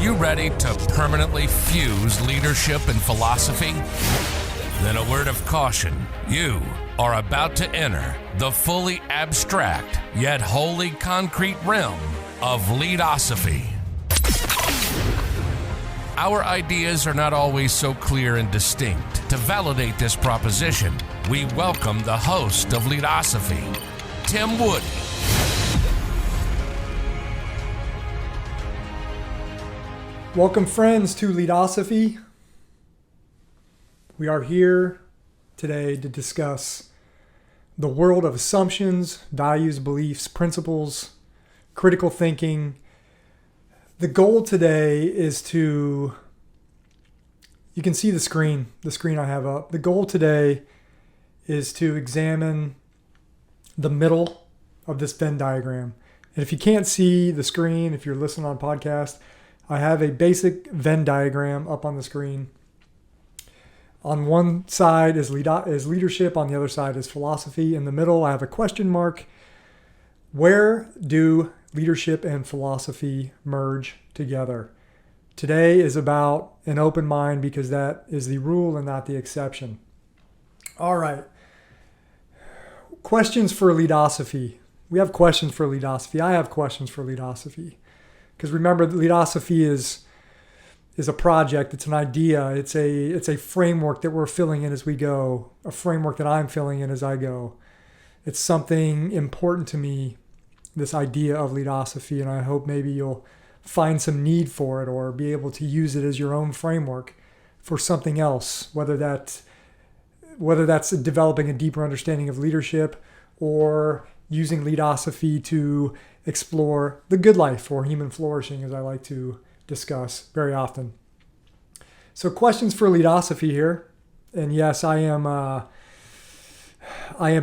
you ready to permanently fuse leadership and philosophy? Then a word of caution. You are about to enter the fully abstract yet wholly concrete realm of Leadosophy. Our ideas are not always so clear and distinct. To validate this proposition, we welcome the host of Leadosophy, Tim Wood. Welcome, friends, to Leadosophy. We are here today to discuss the world of assumptions, values, beliefs, principles, critical thinking. The goal today is to, you can see the screen I have up. The goal today is to examine the middle of this Venn diagram. And if you can't see the screen, if you're listening on podcast, I have a basic Venn diagram up on the screen. On one side is leadership, on the other side is philosophy. In the middle, I have a question mark. Where do leadership and philosophy merge together? Today is about an open mind because that is the rule and not the exception. All right. Questions for Leadosophy. We have questions for Leadosophy. I have questions for Leadosophy. Because remember, Leadosophy is a project. It's an idea. It's a framework that we're filling in as we go. A framework that I'm filling in as I go. It's something important to me, this idea of Leadosophy, and I hope maybe you'll find some need for it or be able to use it as your own framework for something else, whether that's developing a deeper understanding of leadership or using Leadosophy to explore the good life or human flourishing, as I like to discuss very often. So questions for Leadosophy here. And yes, I am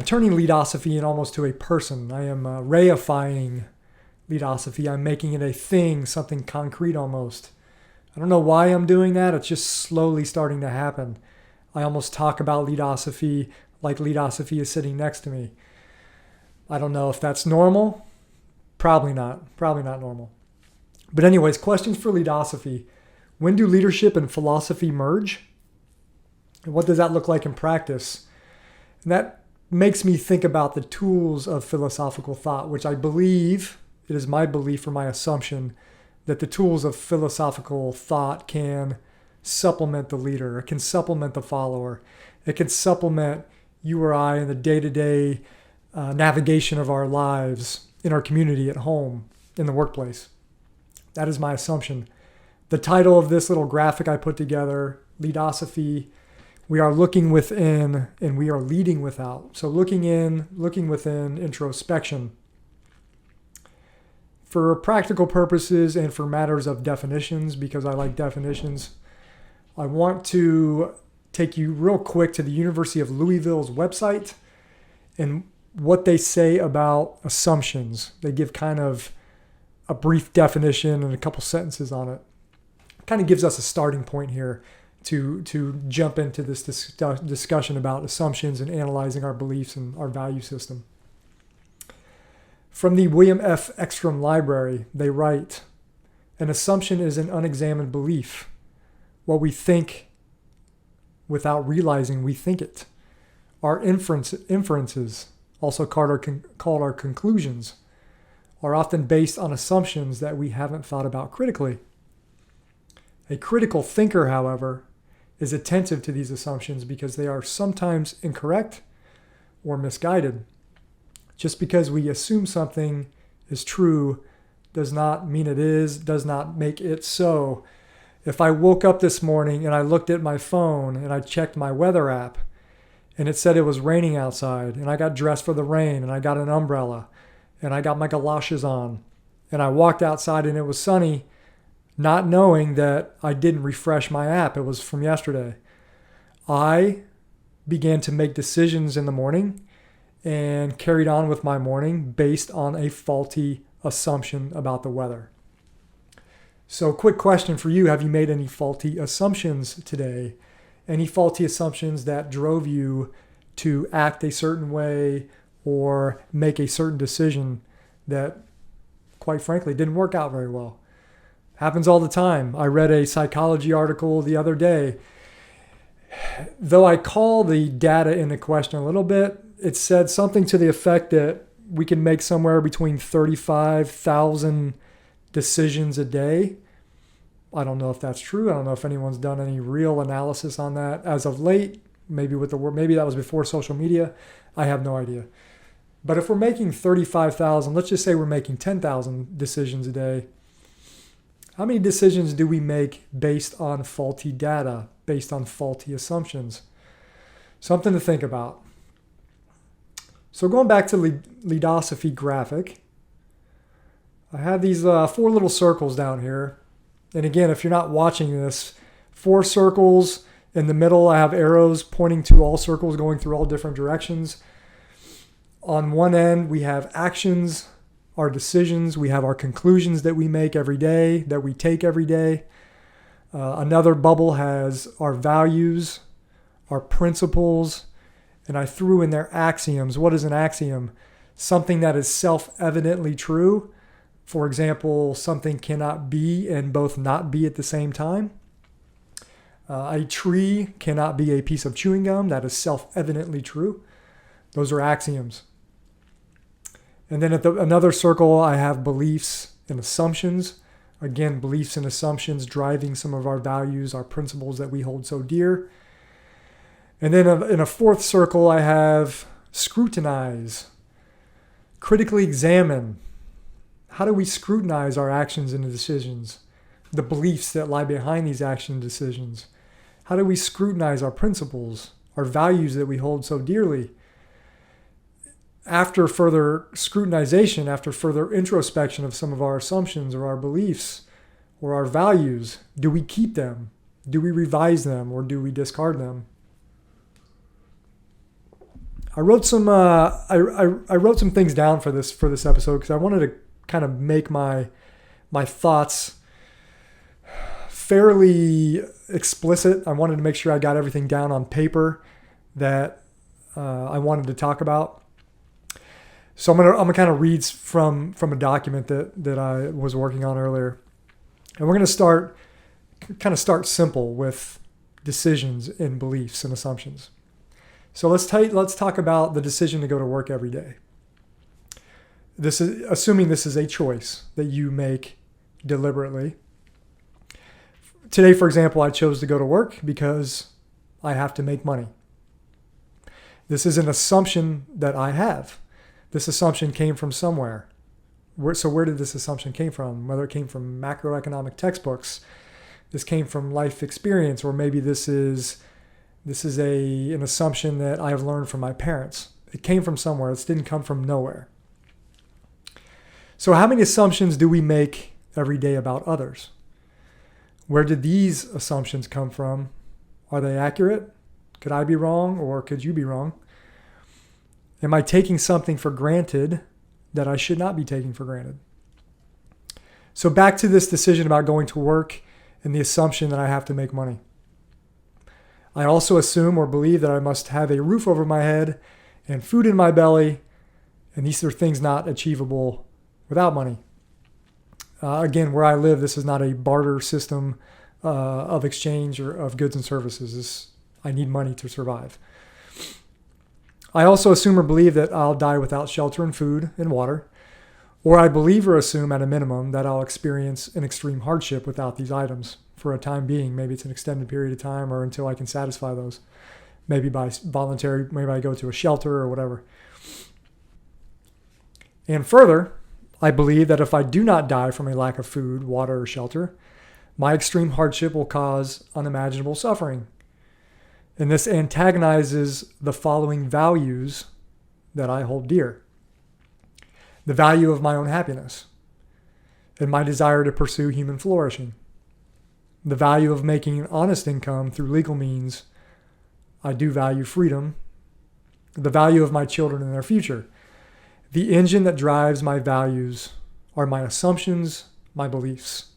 turning Leadosophy in almost to a person. I am reifying Leadosophy. I'm making it a thing, something concrete almost. I don't know why I'm doing that. It's just slowly starting to happen. I almost talk about Leadosophy like Leadosophy is sitting next to me. I don't know if that's normal. Probably not normal. But anyways, questions for Leadosophy. When do leadership and philosophy merge? And what does that look like in practice? And that makes me think about the tools of philosophical thought, which I believe, it is my belief or my assumption, that the tools of philosophical thought can supplement the leader. It can supplement the follower. It can supplement you or I in the day-to-day navigation of our lives, in our community, at home, in the workplace. That is my assumption. The title of this little graphic I put together, Leadosophy, we are looking within and we are leading without. So looking within, introspection. For practical purposes and for matters of definitions, because I like definitions, I want to take you real quick to the University of Louisville's website and what they say about assumptions. They give kind of a brief definition and a couple sentences on it. Kind of gives us a starting point here to jump into this discussion about assumptions and analyzing our beliefs and our value system. From the William F. Ekstrom Library, they write, "An assumption is an unexamined belief. What we think without realizing we think it. Our inferences, also called our conclusions, are often based on assumptions that we haven't thought about critically. A critical thinker, however, is attentive to these assumptions because they are sometimes incorrect or misguided. Just because we assume something is true does not mean it is, does not make it so. If I woke up this morning and I looked at my phone and I checked my weather app, and it said it was raining outside, and I got dressed for the rain, and I got an umbrella, and I got my galoshes on, and I walked outside and it was sunny, not knowing that I didn't refresh my app. It was from yesterday. I began to make decisions in the morning and carried on with my morning based on a faulty assumption about the weather. So quick question for you. Have you made any faulty assumptions today? Any faulty assumptions that drove you to act a certain way or make a certain decision that, quite frankly, didn't work out very well? Happens all the time. I read a psychology article the other day. Though I call the data into question a little bit, it said something to the effect that we can make somewhere between 35,000 decisions a day. I don't know if that's true. I don't know if anyone's done any real analysis on that as of late. Maybe that was before social media. I have no idea. But if we're making 35,000, let's just say we're making 10,000 decisions a day. How many decisions do we make based on faulty data, based on faulty assumptions? Something to think about. So going back to Leadosophy graphic, I have these 4 little circles down here. And again, if you're not watching this, 4 circles. In the middle, I have arrows pointing to all circles going through all different directions. On one end, we have actions, our decisions. We have our conclusions that we make every day, that we take every day. Another bubble has our values, our principles, and I threw in there axioms. What is an axiom? Something that is self-evidently true. For example, something cannot be and both not be at the same time. A tree cannot be a piece of chewing gum. That is self-evidently true. Those are axioms. And then at another circle, I have beliefs and assumptions. Again, beliefs and assumptions driving some of our values, our principles that we hold so dear. And then in a 4th circle, I have scrutinize, critically examine. How do we scrutinize our actions and decisions? The beliefs that lie behind these action decisions. How do we scrutinize our principles, our values that we hold so dearly? After further scrutinization, after further introspection of some of our assumptions or our beliefs or our values, do we keep them? Do we revise them or do we discard them? I wrote some I wrote some things down for this episode because I wanted to kind of make my thoughts fairly explicit. I wanted to make sure I got everything down on paper that I wanted to talk about. So I'm gonna kind of read from a document that I was working on earlier, and we're gonna start simple with decisions and beliefs and assumptions. So let's talk about the decision to go to work every day. This is assuming this is a choice that you make deliberately. Today, for example, I chose to go to work because I have to make money. This is an assumption that I have. This assumption came from somewhere. So where did this assumption came from? Whether it came from macroeconomic textbooks, this came from life experience, or maybe this is an assumption that I have learned from my parents. It came from somewhere. It didn't come from nowhere. So how many assumptions do we make every day about others? Where did these assumptions come from? Are they accurate? Could I be wrong or could you be wrong? Am I taking something for granted that I should not be taking for granted? So back to this decision about going to work and the assumption that I have to make money. I also assume or believe that I must have a roof over my head and food in my belly, and these are things not achievable without money. Again, where I live, this is not a barter system of exchange or of goods and services. I need money to survive. I also assume or believe that I'll die without shelter and food and water, or I believe or assume at a minimum that I'll experience an extreme hardship without these items for a time being. Maybe it's an extended period of time or until I can satisfy those. Maybe by voluntary, maybe I go to a shelter or whatever. And further, I believe that if I do not die from a lack of food, water, or shelter, my extreme hardship will cause unimaginable suffering. And this antagonizes the following values that I hold dear. The value of my own happiness and my desire to pursue human flourishing. The value of making an honest income through legal means. I do value freedom. The value of my children and their future. The engine that drives my values are my assumptions, my beliefs.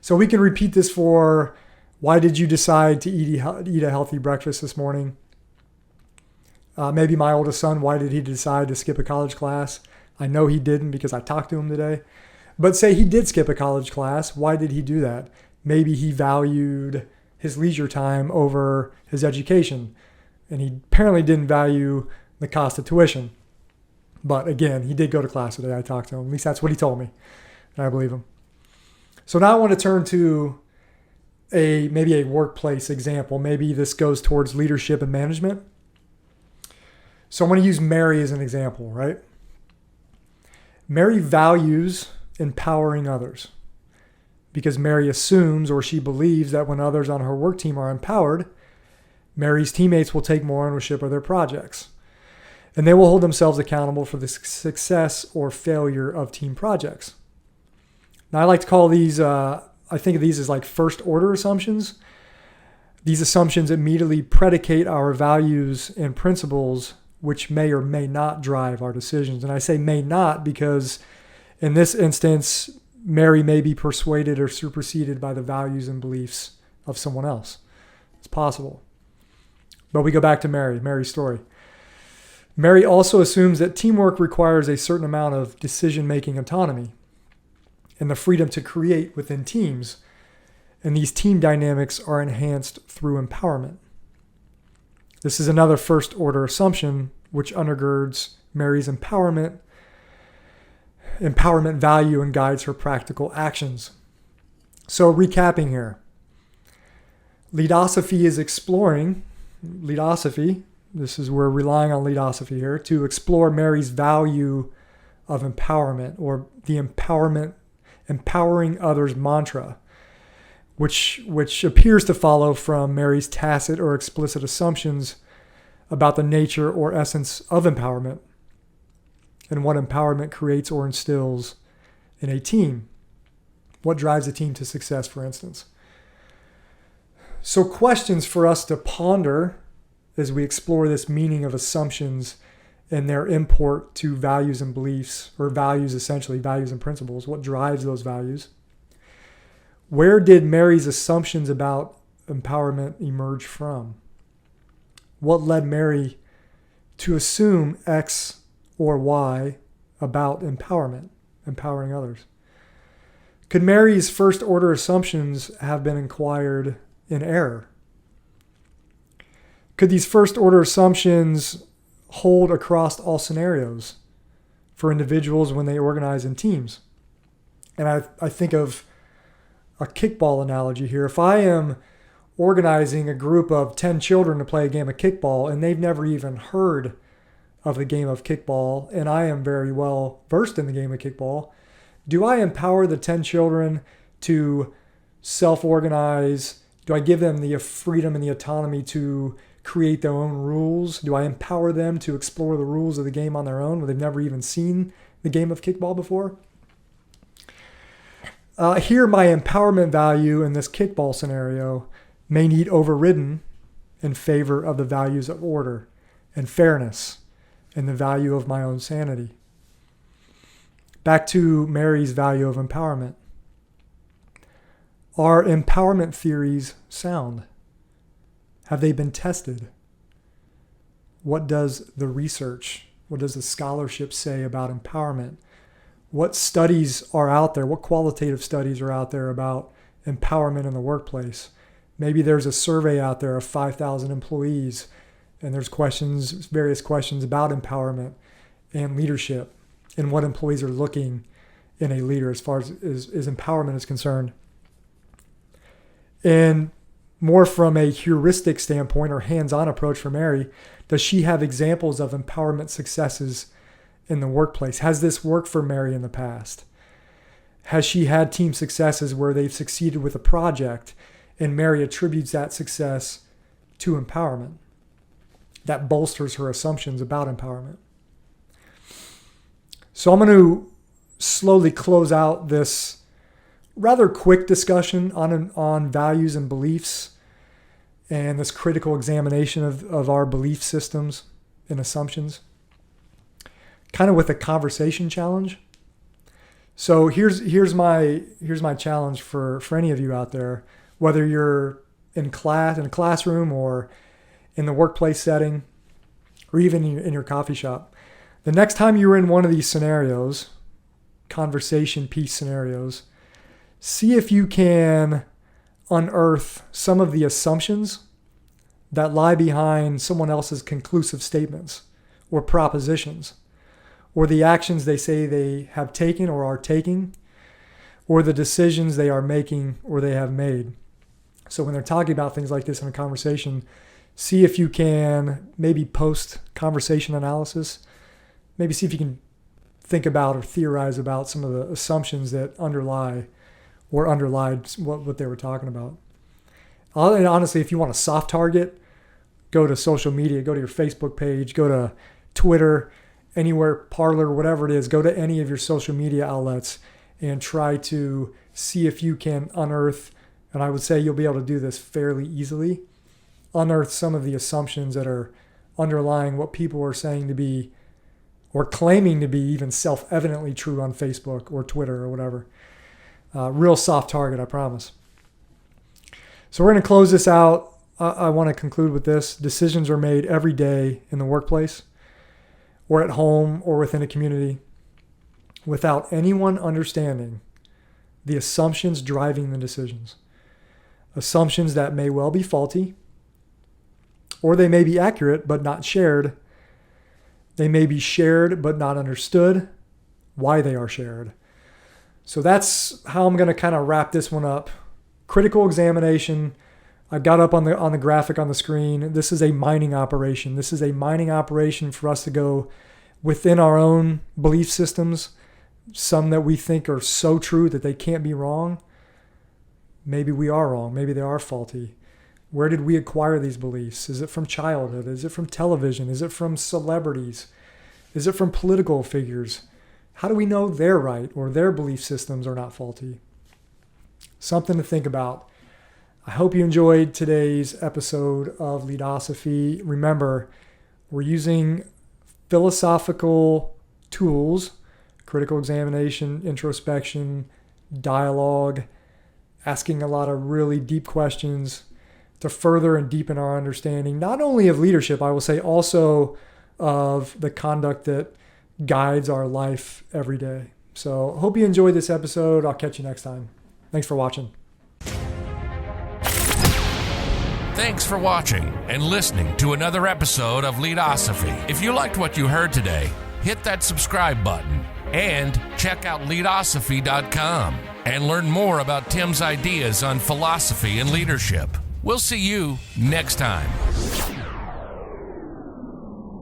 So we can repeat this for why did you decide to eat a healthy breakfast this morning? Maybe my oldest son, why did he decide to skip a college class? I know he didn't because I talked to him today. But say he did skip a college class. Why did he do that? Maybe he valued his leisure time over his education, and he apparently didn't value the cost of tuition. But again, he did go to class today. I talked to him. At least that's what he told me, and I believe him. So now I want to turn to maybe a workplace example. Maybe this goes towards leadership and management. So I'm going to use Mary as an example, right? Mary values empowering others because Mary assumes, or she believes, that when others on her work team are empowered, Mary's teammates will take more ownership of their projects, and they will hold themselves accountable for the success or failure of team projects. Now, I like to call these, I think of these as like first order assumptions. These assumptions immediately predicate our values and principles, which may or may not drive our decisions. And I say may not because in this instance, Mary may be persuaded or superseded by the values and beliefs of someone else. It's possible. But we go back to Mary's story. Mary also assumes that teamwork requires a certain amount of decision-making autonomy and the freedom to create within teams. And these team dynamics are enhanced through empowerment. This is another first-order assumption which undergirds Mary's empowerment value and guides her practical actions. So recapping here, Leadosophy is exploring, this is we're relying on Leadosophy here, to explore Mary's value of empowerment, or the empowering others mantra, which appears to follow from Mary's tacit or explicit assumptions about the nature or essence of empowerment and what empowerment creates or instills in a team. What drives a team to success, for instance. So questions for us to ponder as we explore this meaning of assumptions and their import to values and beliefs, or values essentially, values and principles. What drives those values? Where did Mary's assumptions about empowerment emerge from? What led Mary to assume X or Y about empowerment, empowering others? Could Mary's first order assumptions have been acquired in error? Could these first order assumptions hold across all scenarios for individuals when they organize in teams? And I think of a kickball analogy here. If I am organizing a group of 10 children to play a game of kickball and they've never even heard of the game of kickball, and I am very well versed in the game of kickball, do I empower the 10 children to self-organize? Do I give them the freedom and the autonomy to create their own rules? Do I empower them to explore the rules of the game on their own when they've never even seen the game of kickball before? Here, my empowerment value in this kickball scenario may need overridden in favor of the values of order and fairness and the value of my own sanity. Back to Mary's value of empowerment. Are empowerment theories sound? Have they been tested? What does the research, what does the scholarship say about empowerment? What studies are out there? What qualitative studies are out there about empowerment in the workplace? Maybe there's a survey out there of 5,000 employees, and there's various questions about empowerment and leadership and what employees are looking in a leader as far as empowerment is concerned. And more from a heuristic standpoint or hands-on approach for Mary, does she have examples of empowerment successes in the workplace? Has this worked for Mary in the past? Has she had team successes where they've succeeded with a project and Mary attributes that success to empowerment? That bolsters her assumptions about empowerment. So I'm going to slowly close out this rather quick discussion on values and beliefs and this critical examination of our belief systems and assumptions, kind of with a conversation challenge. So here's my challenge for any of you out there, whether you're in a classroom or in the workplace setting, or even in your coffee shop. The next time you're in one of these scenarios, conversation piece scenarios, see if you can unearth some of the assumptions that lie behind someone else's conclusive statements or propositions, or the actions they say they have taken or are taking, or the decisions they are making or they have made. So when they're talking about things like this in a conversation, see if you can maybe post conversation analysis, maybe see if you can think about or theorize about some of the assumptions that underlie or underlied what they were talking about. And honestly, if you want a soft target, go to social media, go to your Facebook page, go to Twitter, anywhere, Parler, whatever it is, go to any of your social media outlets and try to see if you can unearth, and I would say you'll be able to do this fairly easily, unearth some of the assumptions that are underlying what people are saying to be or claiming to be even self-evidently true on Facebook or Twitter or whatever. Real soft target, I promise. So we're going to close this out. I want to conclude with this. Decisions are made every day in the workplace or at home or within a community without anyone understanding the assumptions driving the decisions. Assumptions that may well be faulty, or they may be accurate but not shared. They may be shared but not understood why they are shared. So that's how I'm going to kind of wrap this one up. Critical examination. I got up on the graphic on the screen. This is a mining operation. This is a mining operation for us to go within our own belief systems, some that we think are so true that they can't be wrong. Maybe we are wrong. Maybe they are faulty. Where did we acquire these beliefs? Is it from childhood? Is it from television? Is it from celebrities? Is it from political figures? How do we know they're right or their belief systems are not faulty? Something to think about. I hope you enjoyed today's episode of Leadosophy. Remember, we're using philosophical tools, critical examination, introspection, dialogue, asking a lot of really deep questions to further and deepen our understanding, not only of leadership, I will say also of the conduct that guides our life every day. So I hope you enjoyed this episode. I'll catch you next time. Thanks for watching. Thanks for watching and listening to another episode of Leadosophy. If you liked what you heard today, hit that subscribe button and check out Leadosophy.com and learn more about Tim's ideas on philosophy and leadership. We'll see you next time.